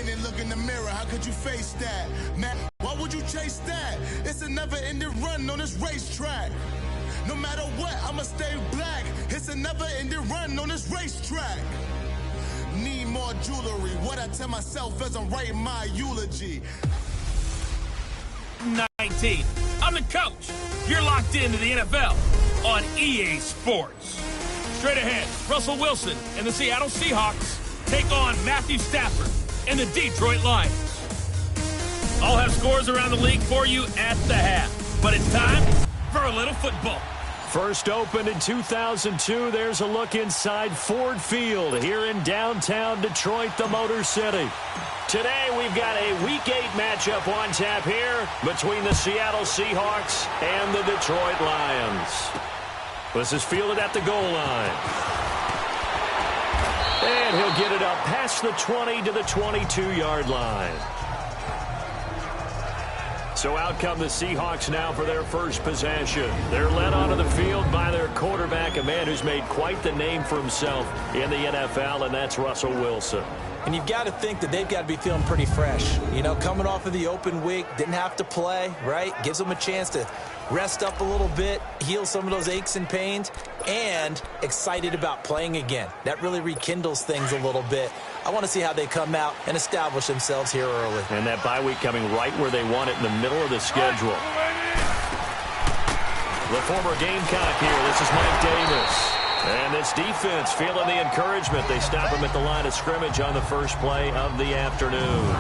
and look in the mirror. How could you face that? Man, why would you chase that? It's a never-ending run on this racetrack. No matter what, I'ma stay black. It's a never-ending run on this racetrack. Need more jewelry. What I tell myself as I'm writing my eulogy. 19. I'm the coach. You're locked into the NFL on EA Sports. Straight ahead, Russell Wilson and the Seattle Seahawks take on Matthew Stafford and the Detroit Lions. I'll have scores around the league for you at the half, but it's time for a little football. First opened in 2002, there's a look inside Ford Field here in downtown Detroit, the Motor City. Today we've got a Week 8 matchup on tap here between the Seattle Seahawks and the Detroit Lions. This is fielded at the goal line. And he'll get it up past the 20 to the 22-yard line. So out come the Seahawks now for their first possession. They're led onto the field by their quarterback, a man who's made quite the name for himself in the NFL, and that's Russell Wilson. And you've got to think that they've got to be feeling pretty fresh. You know, coming off of the open week, didn't have to play, right? Gives them a chance to rest up a little bit, heal some of those aches and pains, and excited about playing again. That really rekindles things a little bit. I want to see how they come out and establish themselves here early. And that bye week coming right where they want it in the middle of the schedule. The former Gamecock here. This is Mike Davis. And this defense feeling the encouragement. They stop him at the line of scrimmage on the first play of the afternoon.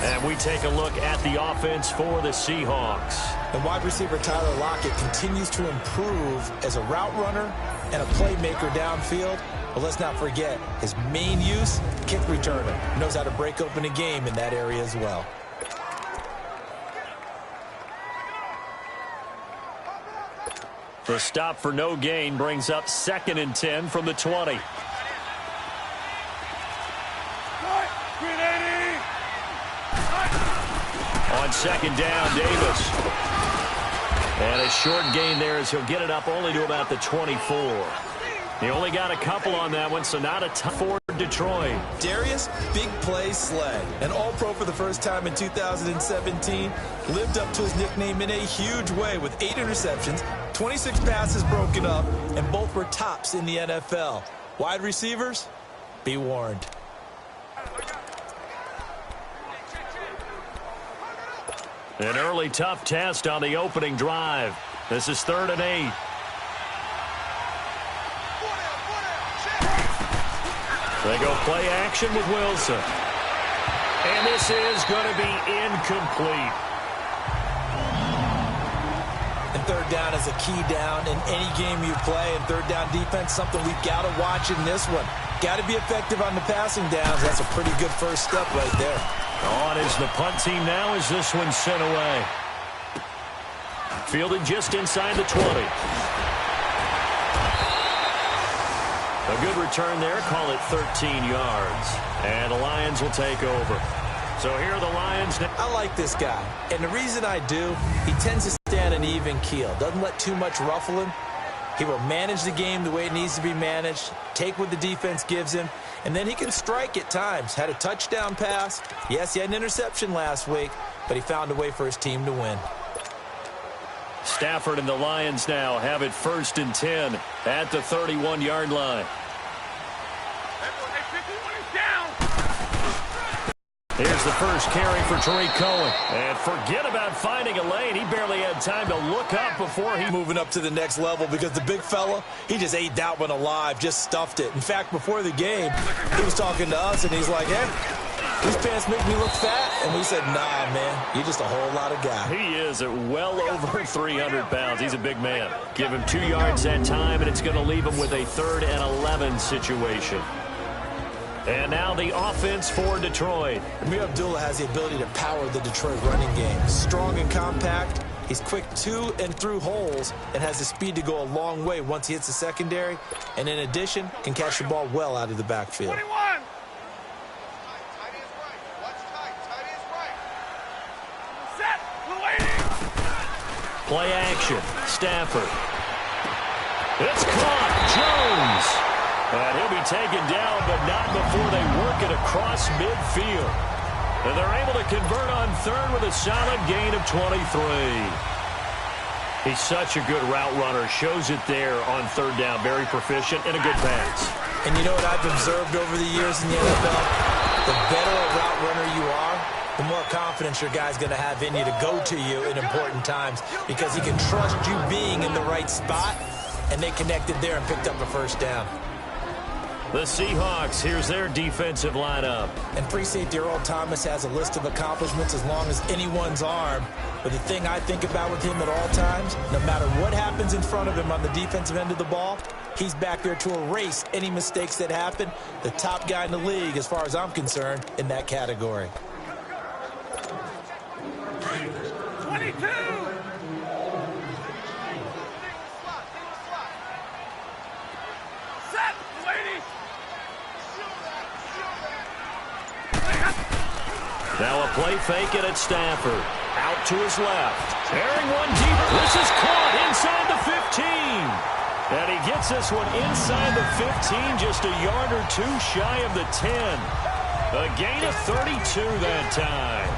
And we take a look at the offense for the Seahawks. And wide receiver Tyler Lockett continues to improve as a route runner and a playmaker downfield. But let's not forget his main use, kick returner. Knows how to break open a game in that area as well. The stop for no gain brings up 2nd and 10 from the 20. On 2nd down, Davis. And a short gain there as he'll get it up only to about the 24. He only got a couple on that one, so not a ton for Detroit. Darius, big play sled. An All-Pro for the first time in 2017. Lived up to his nickname in a huge way with 8 interceptions, 26 passes broken up, and both were tops in the NFL. Wide receivers, be warned. An early tough test on the opening drive. This is 3rd and 8. They go play action with Wilson. And this is going to be incomplete. And 3rd down is a key down in any game you play. And 3rd down defense, something we've got to watch in this one. Got to be effective on the passing downs. That's a pretty good first step right there. On is the punt team now as this one's sent away. Fielded just inside the 20. A good return there. Call it 13 yards. And the Lions will take over. So here are the Lions. I like this guy. And the reason I do, he tends to stay on an even keel. Doesn't let too much ruffle him. He will manage the game the way it needs to be managed, take what the defense gives him, and then he can strike at times. Had a touchdown pass. Yes, he had an interception last week, but he found a way for his team to win. Stafford and the Lions now have it 1st and 10 at the 31-yard line. Here's the first carry for Tariq Cohen. And forget about finding a lane. He barely had time to look up before he moving up to the next level because the big fella, he just ate that one alive, just stuffed it. In fact, before the game, he was talking to us, and he's like, hey, these pants make me look fat. And we said, nah, man, you're just a whole lot of guy. He is at well over 300 pounds. He's a big man. Give him 2 yards that time, and it's going to leave him with a 3rd and 11 situation. And now the offense for Detroit. Amir Abdullah has the ability to power the Detroit running game. Strong and compact. He's quick to and through holes and has the speed to go a long way once he hits the secondary. And in addition, can catch the ball well out of the backfield. 21. Play action. Stafford. It's caught. Jones. And he'll be taken down, but not before they work it across midfield. And they're able to convert on third with a solid gain of 23. He's such a good route runner. Shows it there on third down. Very proficient and a good pass. And you know what I've observed over the years in the NFL? The better a route runner you are, the more confidence your guy's going to have in you to go to you in important times because he can trust you being in the right spot, and they connected there and picked up a first down. The Seahawks, here's their defensive lineup. And free safety Earl Thomas has a list of accomplishments as long as anyone's arm. But the thing I think about with him at all times, no matter what happens in front of him on the defensive end of the ball, he's back there to erase any mistakes that happen. The top guy in the league, as far as I'm concerned, in that category. 22! Now a play fake it at Stafford. Out to his left. Airing one deep. This is caught inside the 15. And he gets this one inside the 15, just a yard or two shy of the 10. A gain of 32 that time.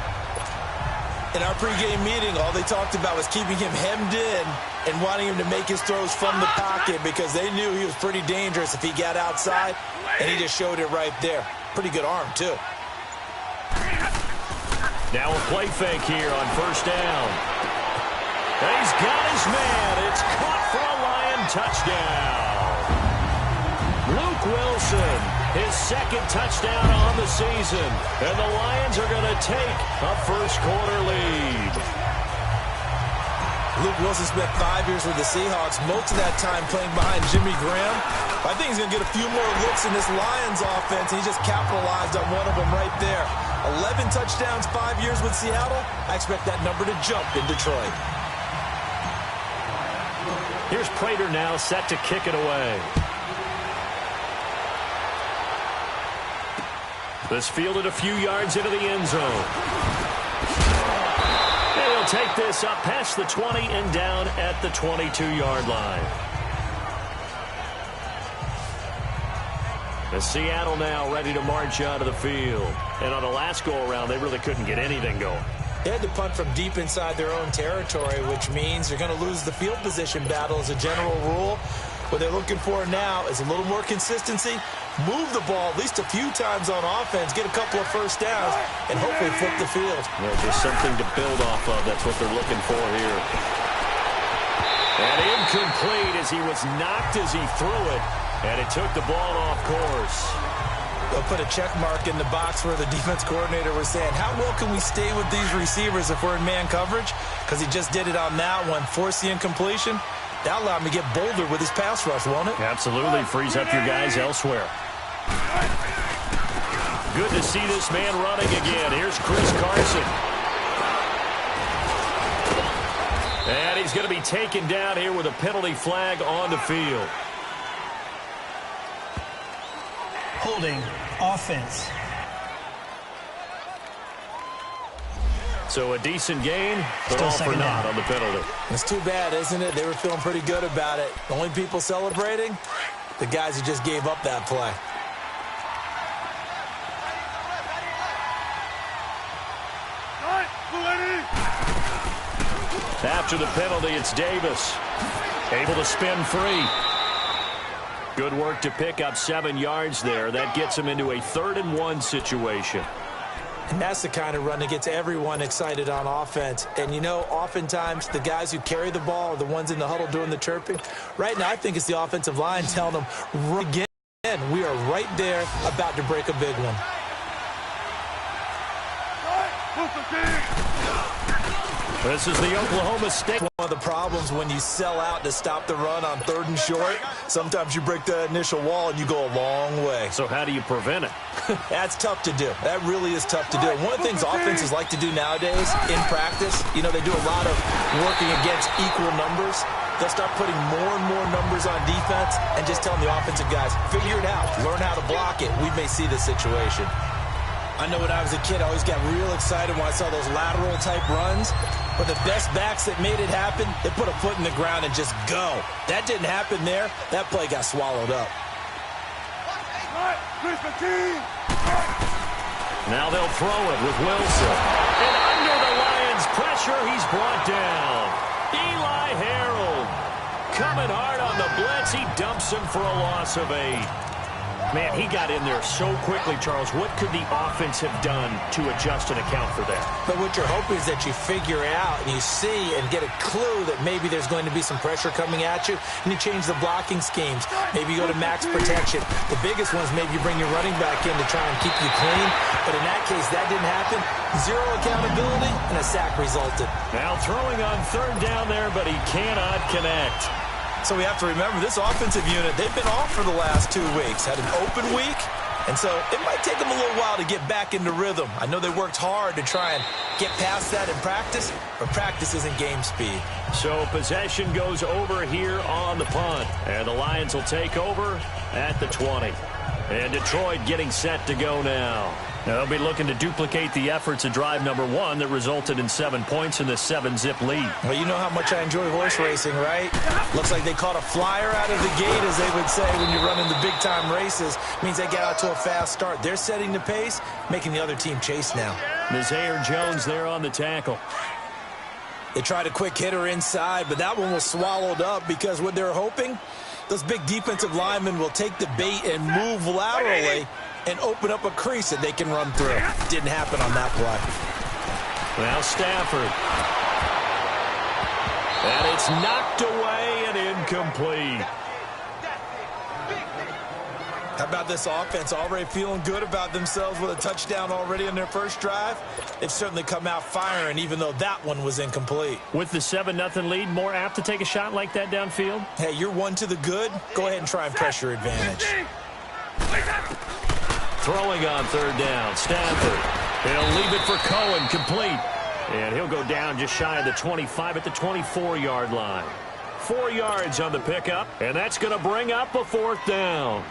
In our pregame meeting, all they talked about was keeping him hemmed in and wanting him to make his throws from the pocket because they knew he was pretty dangerous if he got outside, and he just showed it right there. Pretty good arm, too. Now a play fake here on first down. And he's got his man. It's caught for a Lion touchdown. Luke Wilson, his second touchdown on the season. And the Lions are going to take a first-quarter lead. Luke Wilson spent 5 years with the Seahawks, most of that time playing behind Jimmy Graham. I think he's going to get a few more looks in this Lions offense, and he just capitalized on one of them right there. 11 touchdowns, 5 years with Seattle. I expect that number to jump in Detroit. Here's Prater now set to kick it away. This fielded a few yards into the end zone. And he'll take this up past the 20 and down at the 22-yard line. The Seattle now ready to march out of the field. And on the last go-around, they really couldn't get anything going. They had to punt from deep inside their own territory, which means they're going to lose the field position battle as a general rule. What they're looking for now is a little more consistency, move the ball at least a few times on offense, get a couple of first downs, and hopefully flip the field. Yeah, just something to build off of. That's what they're looking for here. And incomplete as he was knocked as he threw it. And it took the ball off course. They'll put a check mark in the box where the defense coordinator was saying, how well can we stay with these receivers if we're in man coverage? Because he just did it on that one, forced the incompletion. That allowed him to get bolder with his pass rush, won't it? Absolutely. Frees up your guys elsewhere. Good to see this man running again. Here's Chris Carson. And he's going to be taken down here with a penalty flag on the field. Holding offense. So a decent gain, but Still all for naught on the penalty. It's too bad, isn't it? They were feeling pretty good about it. The only people celebrating, the guys who just gave up that play. After the penalty, it's Davis. Able to spin free. Good work to pick up 7 yards there. That gets him into a 3rd-and-1 situation. And that's the kind of run that gets everyone excited on offense. And, you know, oftentimes the guys who carry the ball are the ones in the huddle doing the chirping. Right now, I think it's the offensive line telling them, run again. We are right there about to break a big one. This is the Oklahoma State. One of the problems when you sell out to stop the run on 3rd and short, sometimes you break that initial wall and you go a long way. So how do you prevent it? That's tough to do. That really is tough to do. One of the things offenses like to do nowadays in practice, you know, they do a lot of working against equal numbers. They'll start putting more and more numbers on defense and just telling the offensive guys, figure it out, learn how to block it. We may see this situation. I know when I was a kid, I always got real excited when I saw those lateral-type runs. But the best backs that made it happen, they put a foot in the ground and just go. That didn't happen there. That play got swallowed up. Now they'll throw it with Wilson. And under the Lions' pressure, he's brought down. Eli Harold coming hard on the blitz. He dumps him for a loss of 8. Man, he got in there so quickly, Charles. What could the offense have done to adjust and account for that? But what you're hoping is that you figure out and you see and get a clue that maybe there's going to be some pressure coming at you, and you change the blocking schemes. Maybe you go to max protection. The biggest one is maybe you bring your running back in to try and keep you clean. But in that case, that didn't happen. 0 accountability, and a sack resulted. Now throwing on 3rd down there, but he cannot connect. So we have to remember this offensive unit, they've been off for the last 2 weeks. Had an open week, and so it might take them a little while to get back into rhythm. I know they worked hard to try and get past that in practice, but practice isn't game speed. So possession goes over here on the punt, and the Lions will take over at the 20. And Detroit getting set to go now. They'll be looking to duplicate the efforts of drive number 1 that resulted in 7 points in the 7-zip lead. Well, you know how much I enjoy horse racing, right? Looks like they caught a flyer out of the gate, as they would say when you're running the big-time races. Means they get out to a fast start. They're setting the pace, making the other team chase now. Zaire Jones there on the tackle. They tried a quick hitter inside, but that one was swallowed up because what they're hoping, those big defensive linemen will take the bait and move laterally and open up a crease that they can run through. Didn't happen on that play. Now Stafford. And it's knocked away and incomplete. How about this offense? Already feeling good about themselves with a touchdown already on their first drive. They've certainly come out firing, even though that one was incomplete. With the 7-0 lead, more apt to take a shot like that downfield? Hey, you're 1 to the good. Go ahead and try and pressure advantage. Throwing on 3rd down. Stafford. He'll leave it for Cohen. Complete. And he'll go down just shy of the 25 at the 24-yard line. 4 yards on the pickup, and that's going to bring up a 4th down.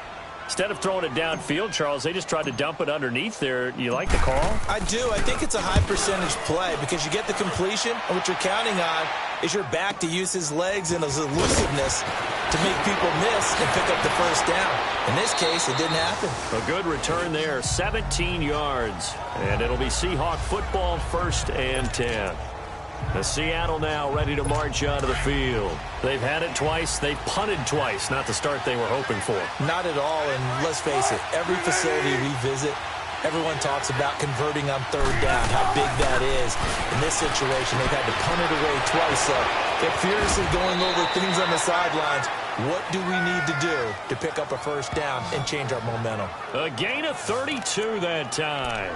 Instead of throwing it downfield, Charles, they just tried to dump it underneath there. You like the call? I do. I think it's a high percentage play because you get the completion, and what you're counting on is your back to use his legs and his elusiveness to make people miss and pick up the first down. In this case, it didn't happen. A good return there, 17 yards. And it'll be Seahawk football, 1st and 10. The Seattle now ready to march onto the field. They've had it twice. They've punted twice. Not the start they were hoping for. Not at all, and let's face it, every facility we visit, everyone talks about converting on 3rd down, how big that is. In this situation, they've had to punt it away twice, so they're furiously going over things on the sidelines. What do we need to do to pick up a 1st down and change our momentum? A gain of 32 that time.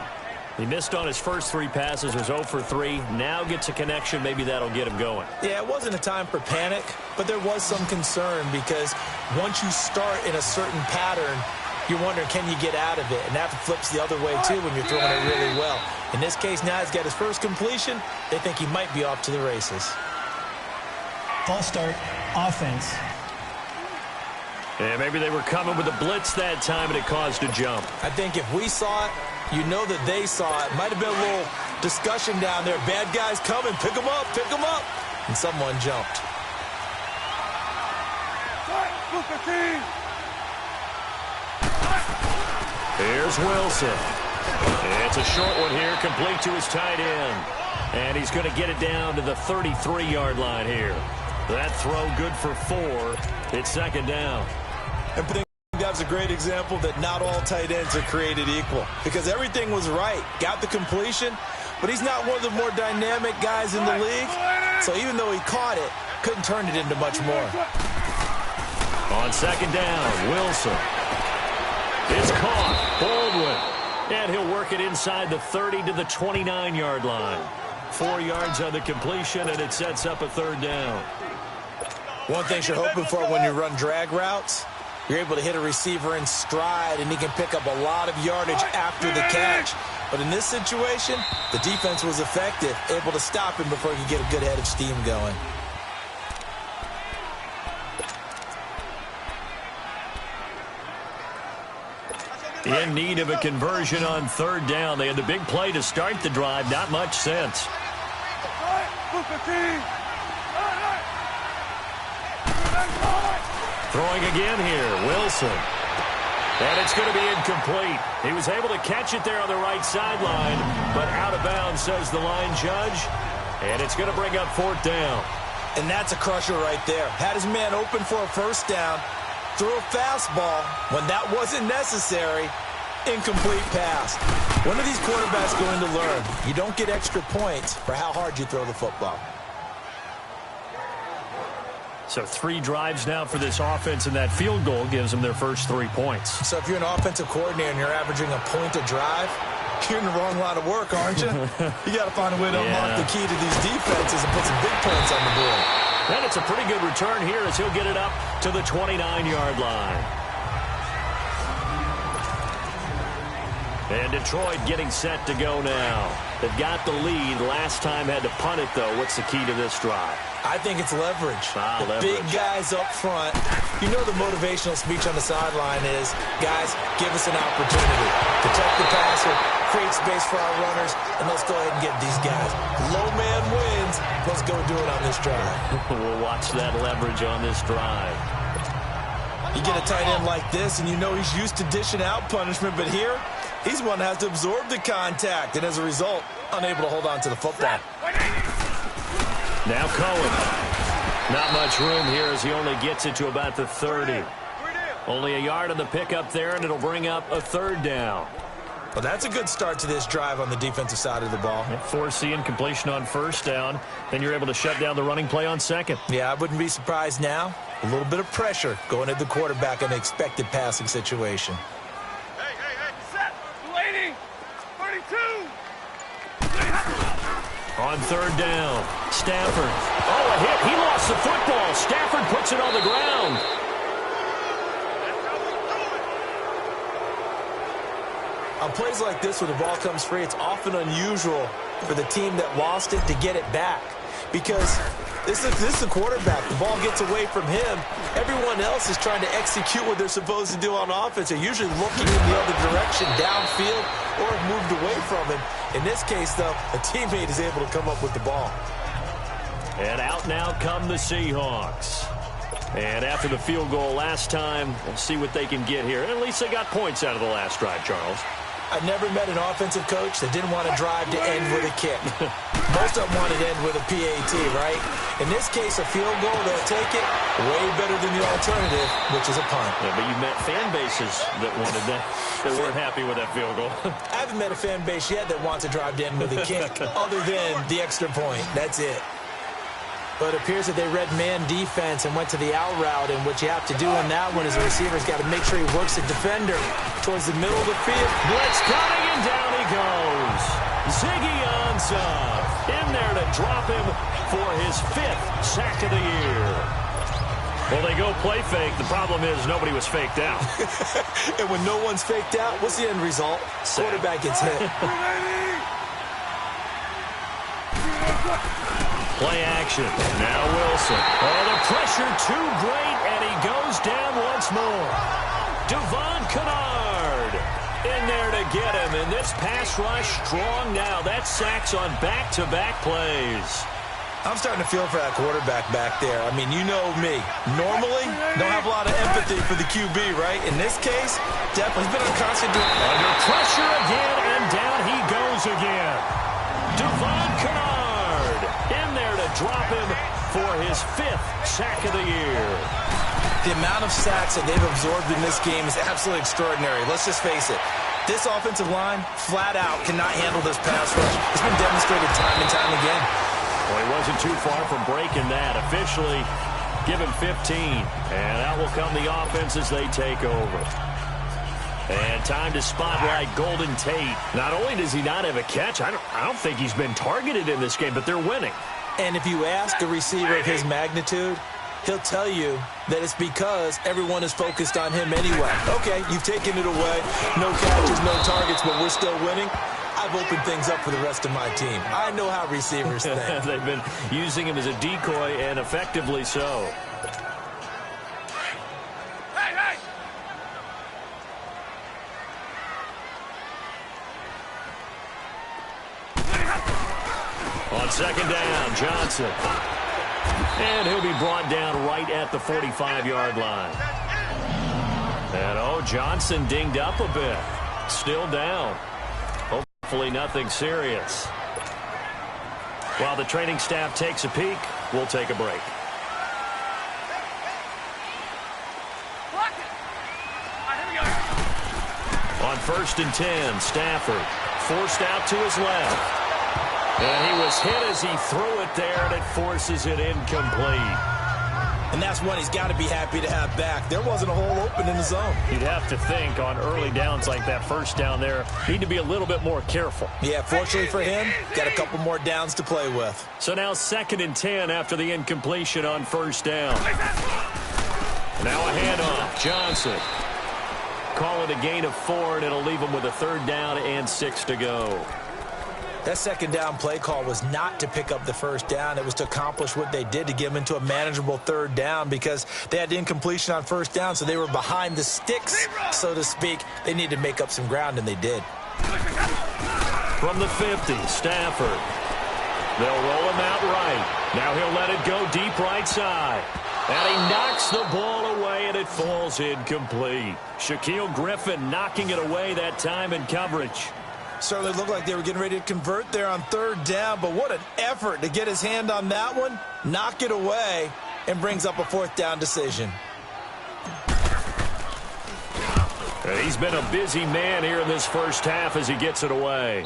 He missed on his first 3 passes, was 0 for 3. Now gets a connection. Maybe that'll get him going. Yeah, it wasn't a time for panic, but there was some concern because once you start in a certain pattern, you're wondering, can you get out of it? And that flips the other way, too, when you're throwing it really well. In this case, now he's got his first completion. They think he might be off to the races. False start, offense. And maybe they were coming with a blitz that time, and it caused a jump. I think if we saw it, you know that they saw it. Might have been a little discussion down there. Bad guys coming. Pick them up. Pick them up. And someone jumped. Here's Wilson. It's a short one here, complete to his tight end. And he's going to get it down to the 33-yard line here. That throw good for 4. It's 2nd down. I think that's a great example that not all tight ends are created equal. Because everything was right. Got the completion, but he's not one of the more dynamic guys in the league. So even though he caught it, couldn't turn it into much more. On 2nd down, Wilson. It's caught. Baldwin. And he'll work it inside the 30 to the 29-yard line. 4 yards on the completion, and it sets up a 3rd down. One thing you're hoping for when you run drag routes, you're able to hit a receiver in stride, and he can pick up a lot of yardage after the catch. But in this situation, the defense was effective, able to stop him before he could get a good head of steam going. In need of a conversion on 3rd down. They had the big play to start the drive. Not much sense. Throwing again here, Wilson. And it's going to be incomplete. He was able to catch it there on the right sideline, but out of bounds, says the line judge. And it's going to bring up 4th down. And that's a crusher right there. Had his man open for a first down, threw a fastball when that wasn't necessary. Incomplete pass. When are these quarterbacks going to learn? You don't get extra points for how hard you throw the football. So 3 drives now for this offense, and that field goal gives them their first 3 points. So if you're an offensive coordinator and you're averaging a point a drive, you're in the wrong line of work, aren't you? You got to find a way to unlock the key to these defenses and put some big points on the board. And it's a pretty good return here as he'll get it up to the 29-yard line. And Detroit getting set to go now. They've got the lead. Last time had to punt it, though. What's the key to this drive? I think it's leverage. Leverage. Big guys up front. You know the motivational speech on the sideline is, guys, give us an opportunity. Protect the passer, create space for our runners, and let's go ahead and get these guys. Low man wins. Let's go do it on this drive. We'll watch that leverage on this drive. You get a tight end like this, and you know he's used to dishing out punishment, but here, he's one that has to absorb the contact, and as a result, unable to hold on to the football. Now Cohen. Not much room here as he only gets it to about the 30. Only a yard on the pickup there, and it'll bring up a 3rd down. Well, that's a good start to this drive on the defensive side of the ball. Forcing completion on 1st down. Then you're able to shut down the running play on 2nd. Yeah, I wouldn't be surprised now. A little bit of pressure going at the quarterback in an expected passing situation. Set. Waiting. 32. On 3rd down, Stafford. Oh, a hit. He lost the football. Stafford puts it on the ground. On plays like this where the ball comes free, it's often unusual for the team that lost it to get it back. Because this is the quarterback. The ball gets away from him. Everyone else is trying to execute what they're supposed to do on offense. They're usually looking in the other direction, downfield, or have moved away from him. In this case, though, a teammate is able to come up with the ball. And out now come the Seahawks. And after the field goal last time, we'll see what they can get here. And at least they got points out of the last drive, Charles. I've never met an offensive coach that didn't want to drive to end with a kick. Most of them want to end with a PAT, right? In this case, a field goal, they'll take it way better than the alternative, which is a punt. Yeah, but you met fan bases that wanted that, that weren't happy with that field goal. I haven't met a fan base yet that wants to drive to end with a kick, other than the extra point. That's it. But it appears that they read man defense and went to the out route, and what you have to do in that one is the receiver's got to make sure he works the defender towards the middle of the field. Blitz coming, and down he goes. Ziggy Ansah in there to drop him for his 5th sack of the year. Well, they go play fake. The problem is nobody was faked out. And when no one's faked out, what's the end result? Quarterback gets hit. Play action. Now Wilson. Oh, the pressure too great, and he goes down once more. Devon Kennard in there to get him, and this pass rush strong now. That's sacks on back-to-back plays. I'm starting to feel for that quarterback back there. I mean, you know me. Normally, don't have a lot of empathy for the QB, right? In this case, definitely he's been on constant. Under pressure again, and down he goes again. Devon Kennard in there to drop him for his 5th sack of the year. The amount of sacks that they've absorbed in this game is absolutely extraordinary. Let's just face it. This offensive line, flat out, cannot handle this pass rush. It's been demonstrated time and time again. Well, he wasn't too far from breaking that. Officially, give him 15. And out will come the offense as they take over. And time to spotlight Golden Tate. Not only does he not have a catch, I don't think he's been targeted in this game, but they're winning. And if you ask a receiver of his magnitude, he'll tell you that it's because everyone is focused on him anyway. Okay, you've taken it away. No catches, no targets, but we're still winning. I've opened things up for the rest of my team. I know how receivers think. They've been using him as a decoy, and effectively so. Hey! On 2nd down, Johnson. And he'll be brought down right at the 45-yard line. And Johnson dinged up a bit. Still down. Hopefully nothing serious. While the training staff takes a peek, we'll take a break. On 1st and 10, Stafford forced out to his left. And he was hit as he threw it there, and it forces it incomplete. And that's one he's got to be happy to have back. There wasn't a hole open in the zone. You'd have to think on early downs like that first down there, need to be a little bit more careful. Yeah, fortunately for him, got a couple more downs to play with. So now 2nd and 10 after the incompletion on 1st down. Now a handoff. Johnson. Call it a gain of 4, and it'll leave him with a 3rd down and 6 to go. That 2nd down play call was not to pick up the 1st down. It was to accomplish what they did, to get them into a manageable 3rd down, because they had incompletion on 1st down, so they were behind the sticks, so to speak. They needed to make up some ground, and they did. From the 50, Stafford. They'll roll him out right. Now he'll let it go deep right side. And he knocks the ball away, and it falls incomplete. Shaquille Griffin knocking it away that time in coverage. Certainly looked like they were getting ready to convert there on 3rd down, but what an effort to get his hand on that one, knock it away, and brings up a 4th down decision. He's been a busy man here in this first half as he gets it away.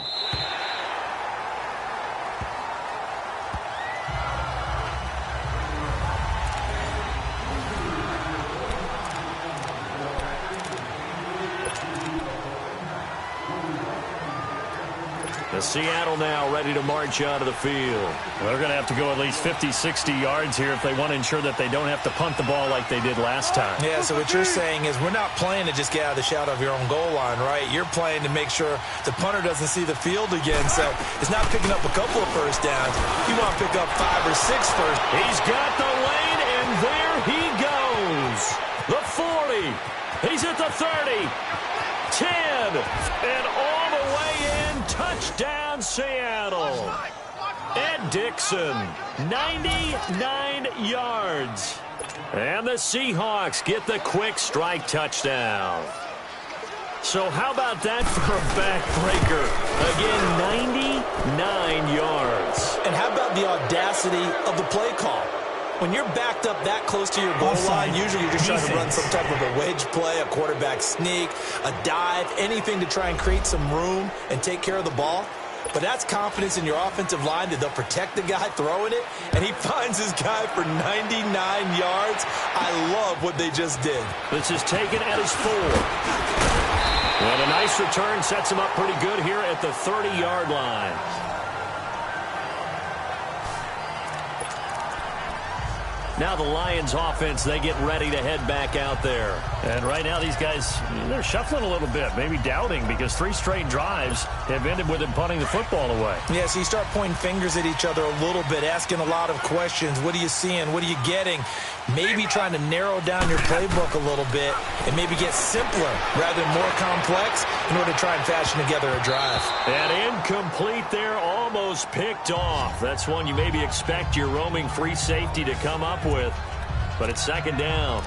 Seattle now ready to march out of the field. Well, they're going to have to go at least 50, 60 yards here if they want to ensure that they don't have to punt the ball like they did last time. Yeah, so what you're saying is we're not playing to just get out of the shadow of your own goal line, right? You're playing to make sure the punter doesn't see the field again. So it's not picking up a couple of 1st downs. You want to pick up 5 or 6 first. He's got the lane, and there he goes. The 40. He's at the 30. 10. And all the way in. Touchdown, Seattle. Ed Dixon, 99 yards. And the Seahawks get the quick strike touchdown. So how about that for a backbreaker? Again, 99 yards. And how about the audacity of the play call? When you're backed up that close to your goal line, usually you're just trying to run some type of a wedge play, a quarterback sneak, a dive, anything to try and create some room and take care of the ball. But that's confidence in your offensive line that they'll protect the guy throwing it, and he finds his guy for 99 yards. I love what they just did. This is taken at his 4. And a nice return sets him up pretty good here at the 30-yard line. Now the Lions offense, they get ready to head back out there. And right now these guys, they're shuffling a little bit, maybe doubting, because 3 straight drives have ended with them punting the football away. Yeah, so you start pointing fingers at each other a little bit, asking a lot of questions. What are you seeing? What are you getting? Maybe trying to narrow down your playbook a little bit and maybe get simpler rather than more complex in order to try and fashion together a drive. And incomplete there, almost picked off. That's one you maybe expect your roaming free safety to come up with, but it's 2nd down.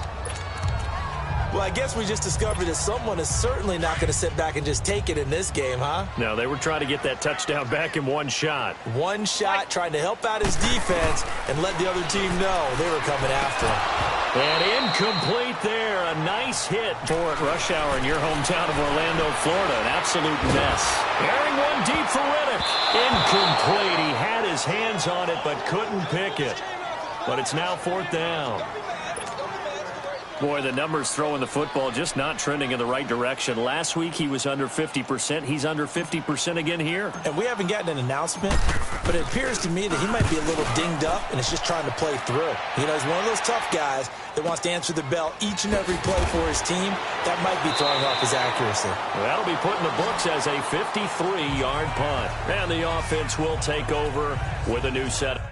Well, I guess we just discovered that someone is certainly not going to sit back and just take it in this game, huh? No, they were trying to get that touchdown back in one shot. One shot, trying to help out his defense and let the other team know they were coming after him. And incomplete there. A nice hit for at rush hour in your hometown of Orlando, Florida. An absolute mess. Airing one deep for Riddick. Incomplete. He had his hands on it but couldn't pick it. But it's now 4th down. Boy, the numbers throwing the football just not trending in the right direction. Last week he was under 50%. He's under 50% again here. And we haven't gotten an announcement, but it appears to me that he might be a little dinged up and is just trying to play through. You know, he's one of those tough guys that wants to answer the bell each and every play for his team. That might be throwing off his accuracy. Well, that'll be put in the books as a 53-yard punt. And the offense will take over with a new setup.